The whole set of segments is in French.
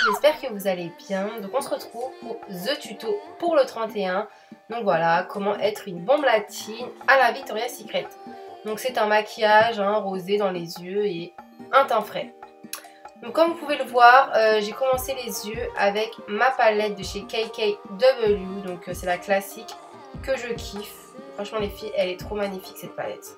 j'espère que vous allez bien. Donc on se retrouve pour The Tuto pour le 31. Donc voilà, comment être une bombe latine à la Victoria's Secret. Donc c'est un maquillage rosé dans les yeux et un teint frais. Donc comme vous pouvez le voir, j'ai commencé les yeux avec ma palette de chez KKW. Donc c'est la classique que je kiffe. Franchement les filles, elle est trop magnifique cette palette.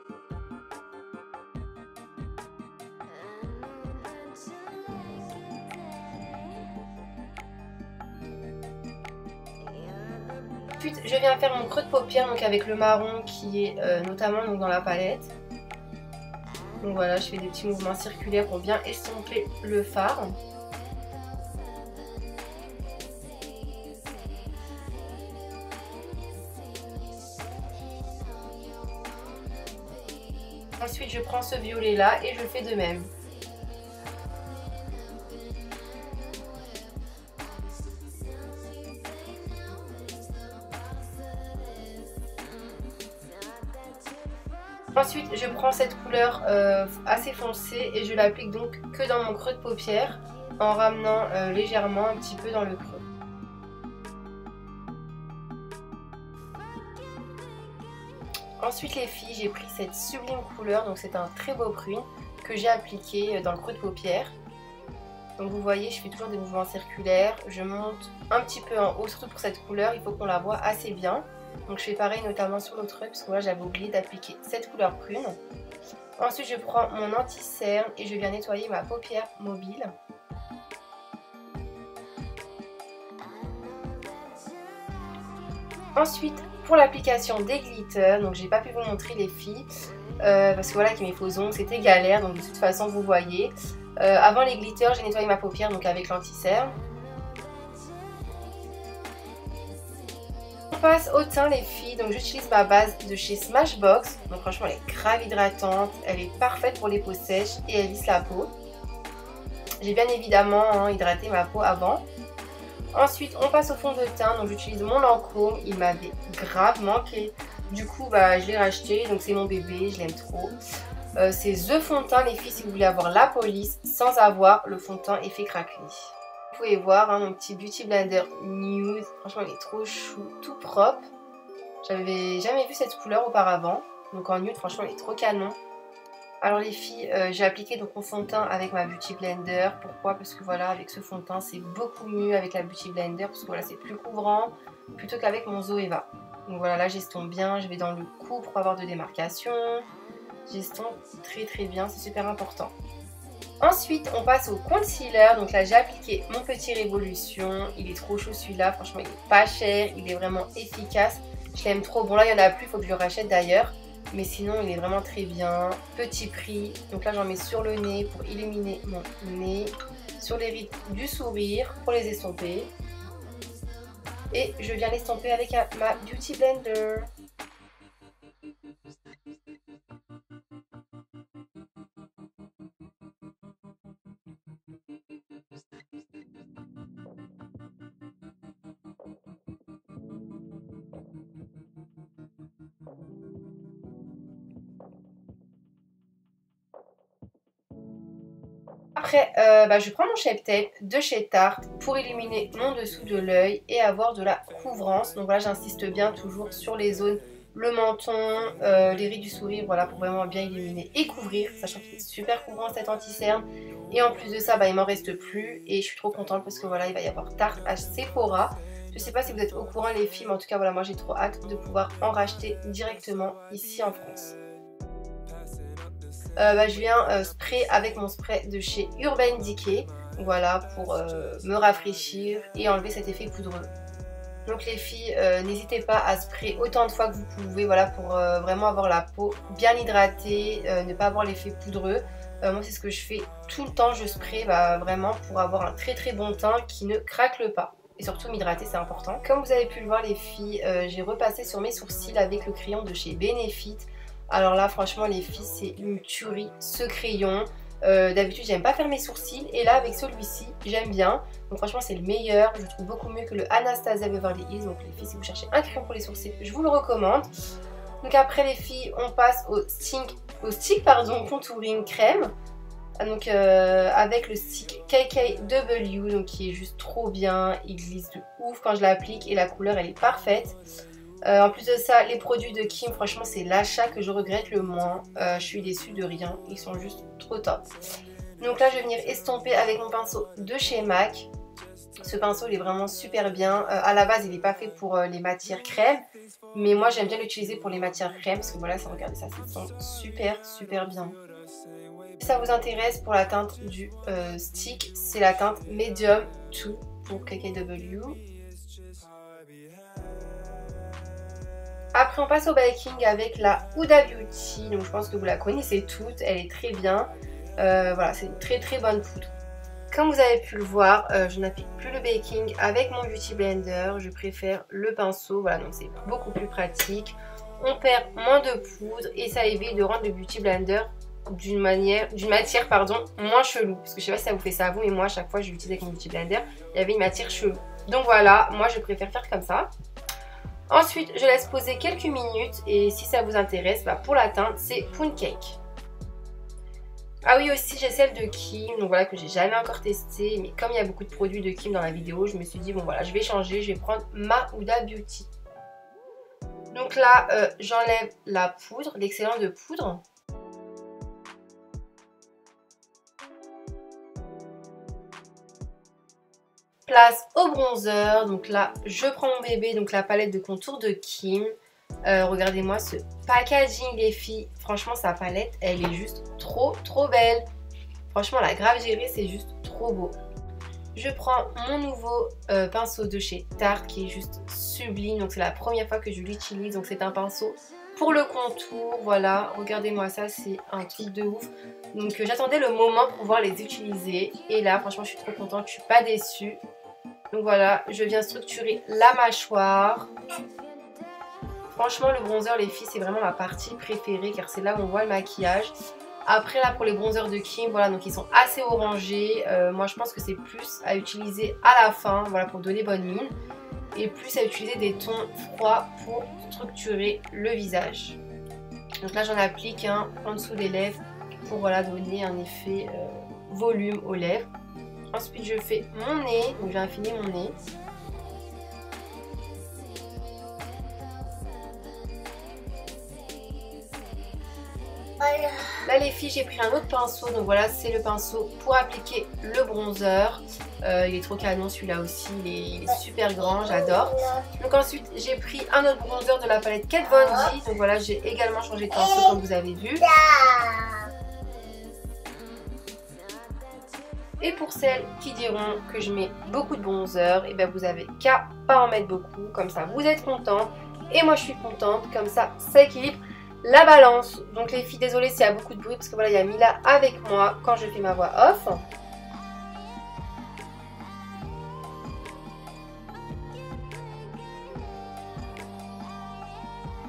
Ensuite, je viens faire mon creux de paupière donc avec le marron qui est notamment donc, dans la palette. Donc voilà, je fais des petits mouvements circulaires pour bien estomper le fard. Ensuite, je prends ce violet là et je fais de même. Ensuite, je prends cette couleur assez foncée et je l'applique donc que dans mon creux de paupière en ramenant légèrement un petit peu dans le creux. Ensuite les filles, j'ai pris cette sublime couleur, donc c'est un très beau prune que j'ai appliqué dans le creux de paupière. Donc vous voyez, je fais toujours des mouvements circulaires, je monte un petit peu en haut, surtout pour cette couleur, il faut qu'on la voit assez bien. Donc je fais pareil notamment sur l'autre œil parce que là j'avais oublié d'appliquer cette couleur prune. Ensuite je prends mon anti-cerne et je viens nettoyer ma paupière mobile. Ensuite pour l'application des glitters, donc j'ai pas pu vous montrer les filles parce que voilà avec mes faux ongles c'était galère, donc de toute façon vous voyez. Avant les glitters j'ai nettoyé ma paupière donc avec l'anti-cerne. On passe au teint les filles, donc j'utilise ma base de chez Smashbox, donc franchement elle est grave hydratante, elle est parfaite pour les peaux sèches et elle lisse la peau. J'ai bien évidemment hydraté ma peau avant. Ensuite on passe au fond de teint, donc j'utilise mon Lancôme, il m'avait grave manqué, du coup je l'ai racheté, donc c'est mon bébé, je l'aime trop. C'est The Fond de teint les filles si vous voulez avoir la police sans avoir le fond de teint effet craquelé. Vous pouvez voir mon petit Beauty Blender Nude, franchement il est trop chou, tout propre. J'avais jamais vu cette couleur auparavant, donc en nude franchement il est trop canon. Alors les filles, j'ai appliqué donc mon fond de teint avec ma Beauty Blender. Pourquoi? Parce que voilà, avec ce fond de teint c'est beaucoup mieux avec la Beauty Blender, parce que voilà c'est plus couvrant plutôt qu'avec mon Zoeva. Donc voilà, là j'estompe bien, je vais dans le cou pour avoir de démarcation. J'estompe très bien, c'est super important. Ensuite on passe au concealer, donc là j'ai appliqué mon petit Révolution, il est trop chaud celui-là, franchement il est pas cher, il est vraiment efficace, je l'aime trop. Bon là il n'y en a plus, il faut que je le rachète d'ailleurs, mais sinon il est vraiment très bien, petit prix. Donc là j'en mets sur le nez pour illuminer mon nez, sur les rides du sourire pour les estomper, et je viens l'estomper avec ma Beauty Blender. Après, je prends mon Shape Tape de chez Tarte pour illuminer mon dessous de l'œil et avoir de la couvrance. Donc voilà, j'insiste bien toujours sur les zones, le menton, les rides du sourire, voilà, pour vraiment bien illuminer et couvrir, sachant qu'il est super couvrant cet anti-cerne. Et en plus de ça, il m'en reste plus et je suis trop contente parce que voilà, il va y avoir Tarte à Sephora. Je sais pas si vous êtes au courant les filles, mais en tout cas voilà, moi j'ai trop hâte de pouvoir en racheter directement ici en France. Je viens spray avec mon spray de chez Urban Decay, voilà, pour me rafraîchir et enlever cet effet poudreux. Donc les filles, n'hésitez pas à sprayer autant de fois que vous pouvez, voilà, pour vraiment avoir la peau bien hydratée, ne pas avoir l'effet poudreux. Moi c'est ce que je fais tout le temps, je spray vraiment pour avoir un très bon teint qui ne craque pas. Et surtout m'hydrater, c'est important. Comme vous avez pu le voir les filles, j'ai repassé sur mes sourcils avec le crayon de chez Benefit. Alors là franchement les filles c'est une tuerie ce crayon. D'habitude j'aime pas faire mes sourcils et là avec celui-ci j'aime bien. Donc franchement c'est le meilleur, je trouve beaucoup mieux que le Anastasia Beverly Hills. Donc les filles si vous cherchez un crayon pour les sourcils je vous le recommande. Donc après les filles on passe au stick contouring crème. Donc avec le stick KKW, donc qui est juste trop bien, il glisse de ouf quand je l'applique et la couleur elle est parfaite. En plus de ça, les produits de Kim, franchement c'est l'achat que je regrette le moins. Je suis déçue de rien, ils sont juste trop top. Donc là je vais venir estomper avec mon pinceau de chez MAC. Ce pinceau il est vraiment super bien. À la base il n'est pas fait pour les matières crème, mais moi j'aime bien l'utiliser pour les matières crème parce que voilà, ça, regardez ça, ça sent super bien. Si ça vous intéresse, pour la teinte du stick, c'est la teinte Medium 2 pour KKW. Après on passe au baking avec la Huda Beauty, donc je pense que vous la connaissez toutes, elle est très bien. Voilà, c'est une très bonne poudre. Comme vous avez pu le voir, je n'applique plus le baking avec mon Beauty Blender, je préfère le pinceau, voilà, donc c'est beaucoup plus pratique. On perd moins de poudre et ça évite de rendre le Beauty Blender d'une matière moins chelou. Parce que je sais pas si ça vous fait ça à vous, mais moi à chaque fois je l'utilise avec mon Beauty Blender, il y avait une matière chelou. Donc voilà, moi je préfère faire comme ça. Ensuite, je laisse poser quelques minutes et si ça vous intéresse, bah, pour la teinte, c'est Pound Cake. Ah oui, aussi j'ai celle de Kim, donc voilà, que j'ai jamais encore testé, mais comme il y a beaucoup de produits de Kim dans la vidéo, je me suis dit bon voilà, je vais changer, je vais prendre ma Huda Beauty. Donc là, j'enlève la poudre, l'excellent de poudre. Place au bronzer, donc là je prends mon bébé, donc la palette de contour de Kim. Regardez-moi ce packaging les filles, franchement sa palette elle est juste trop belle. Franchement la grave gérée, c'est juste trop beau. Je prends mon nouveau pinceau de chez Tarte qui est juste sublime, donc c'est la première fois que je l'utilise, donc c'est un pinceau pour le contour, voilà, regardez-moi ça, c'est un truc de ouf. Donc j'attendais le moment pour pouvoir les utiliser et là franchement je suis trop contente, je suis pas déçue. Donc voilà, je viens structurer la mâchoire. Franchement le bronzer les filles c'est vraiment ma partie préférée car c'est là où on voit le maquillage. Après là pour les bronzers de Kim, voilà, donc ils sont assez orangés. Moi je pense que c'est plus à utiliser à la fin, voilà, pour donner bonne mine. Et plus à utiliser des tons froids pour structurer le visage. Donc là j'en applique un en dessous des lèvres pour voilà, donner un effet volume aux lèvres. Ensuite je fais mon nez, donc j'ai affiné mon nez. Là les filles j'ai pris un autre pinceau, donc voilà c'est le pinceau pour appliquer le bronzer. Il est trop canon celui-là aussi, il est super grand, j'adore. Donc ensuite j'ai pris un autre bronzer de la palette Kat Von D. Donc voilà j'ai également changé de pinceau comme vous avez vu. Et pour celles qui diront que je mets beaucoup de bronzer, et bien vous avez qu'à pas en mettre beaucoup, comme ça vous êtes contents et moi je suis contente, comme ça ça équilibre la balance. Donc les filles, désolée s'il y a beaucoup de bruit parce que voilà il y a Mila avec moi quand je fais ma voix off.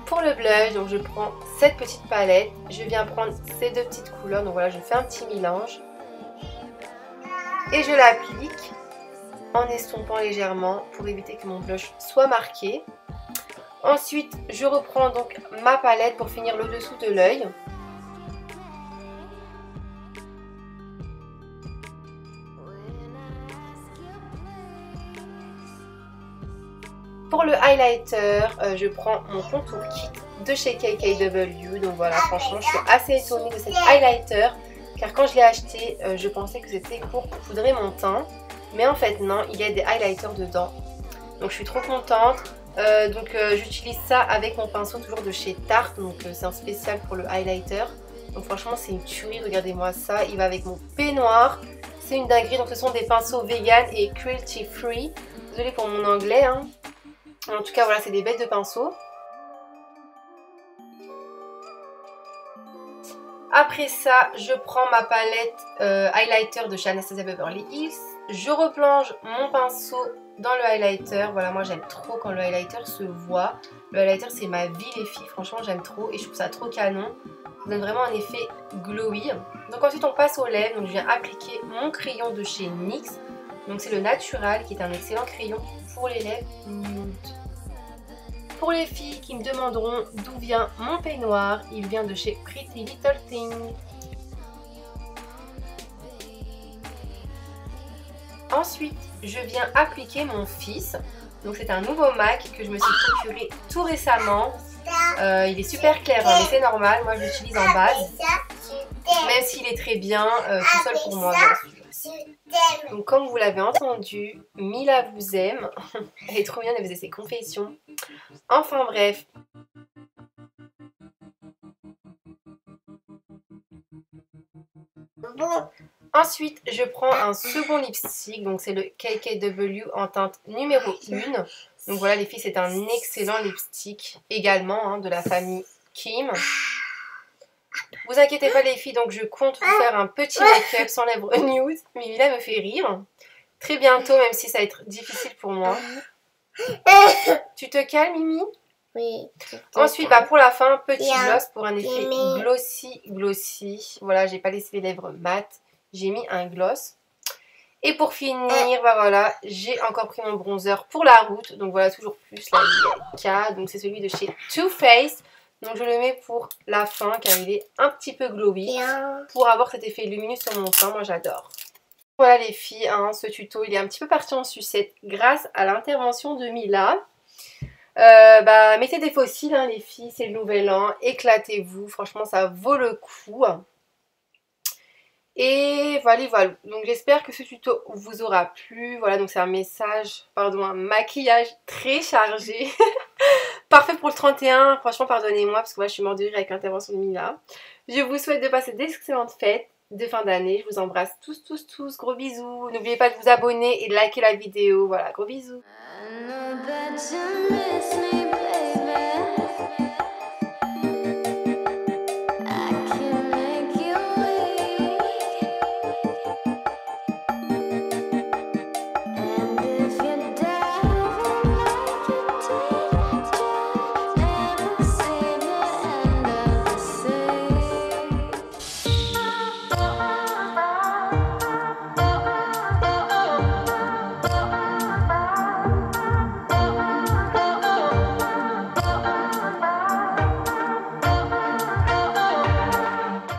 Pour le blush, donc je prends cette petite palette, je viens prendre ces deux petites couleurs, donc voilà je fais un petit mélange. Et je l'applique en estompant légèrement pour éviter que mon blush soit marqué. Ensuite, je reprends donc ma palette pour finir le dessous de l'œil. Pour le highlighter, je prends mon contour kit de chez KKW. Donc voilà, franchement, je suis assez étonnée de cet highlighter. Car quand je l'ai acheté, je pensais que c'était pour poudrer mon teint. Mais en fait, non, il y a des highlighters dedans. Donc je suis trop contente. J'utilise ça avec mon pinceau toujours de chez Tarte. Donc c'est un spécial pour le highlighter. Donc franchement, c'est une tuerie. Regardez-moi ça. Il va avec mon peignoir. C'est une dinguerie. Donc ce sont des pinceaux vegan et cruelty free. Désolée pour mon anglais, hein. En tout cas, voilà, c'est des bêtes de pinceaux. Après ça, je prends ma palette highlighter de chez Anastasia Beverly Hills. Je replonge mon pinceau dans le highlighter. Voilà, moi j'aime trop quand le highlighter se voit. Le highlighter c'est ma vie les filles, franchement j'aime trop et je trouve ça trop canon. Ça donne vraiment un effet glowy. Donc ensuite on passe aux lèvres. Donc je viens appliquer mon crayon de chez NYX. Donc c'est le Natural qui est un excellent crayon pour les lèvres nude. Pour les filles qui me demanderont d'où vient mon peignoir, il vient de chez Pretty Little Thing. Ensuite, je viens appliquer mon fils. Donc c'est un nouveau MAC que je me suis procuré tout récemment. Il est super clair, hein, mais c'est normal. Moi, je l'utilise en base. Même s'il est très bien tout seul pour moi. Donc comme vous l'avez entendu, Mila vous aime. Elle est trop bien, elle faisait ses confessions. Enfin bref. Bon. Ensuite, je prends un second lipstick, donc c'est le KKW en teinte numéro 1. Donc voilà les filles, c'est un excellent lipstick également hein, de la famille Kim. Vous inquiétez pas les filles, donc je compte vous faire un petit make-up sans lèvres nude. Mais Mila me fait rire. Très bientôt, même si ça va être difficile pour moi. Tu te calmes Mimi? Oui. Ensuite, bah, pour la fin, petit gloss pour un effet glossy. Voilà, j'ai pas laissé les lèvres mates. J'ai mis un gloss. Et pour finir, bah voilà, j'ai encore pris mon bronzer pour la route. Donc voilà, toujours plus la K. Donc c'est celui de chez Too Faced. Donc je le mets pour la fin car il est un petit peu glowy. Pour avoir cet effet lumineux sur mon teint, moi j'adore. Voilà les filles, hein, ce tuto il est un petit peu parti en sucette grâce à l'intervention de Mila. Bah, mettez des fossiles hein, les filles, c'est le nouvel an, éclatez-vous, franchement ça vaut le coup. Et voilà, donc j'espère que ce tuto vous aura plu. Voilà, donc c'est un un maquillage très chargé. Parfait pour le 31, franchement pardonnez-moi parce que moi je suis morte de rire avec l'intervention de Mila. Je vous souhaite de passer d'excellentes fêtes de fin d'année. Je vous embrasse tous, gros bisous. N'oubliez pas de vous abonner et de liker la vidéo. Voilà, gros bisous.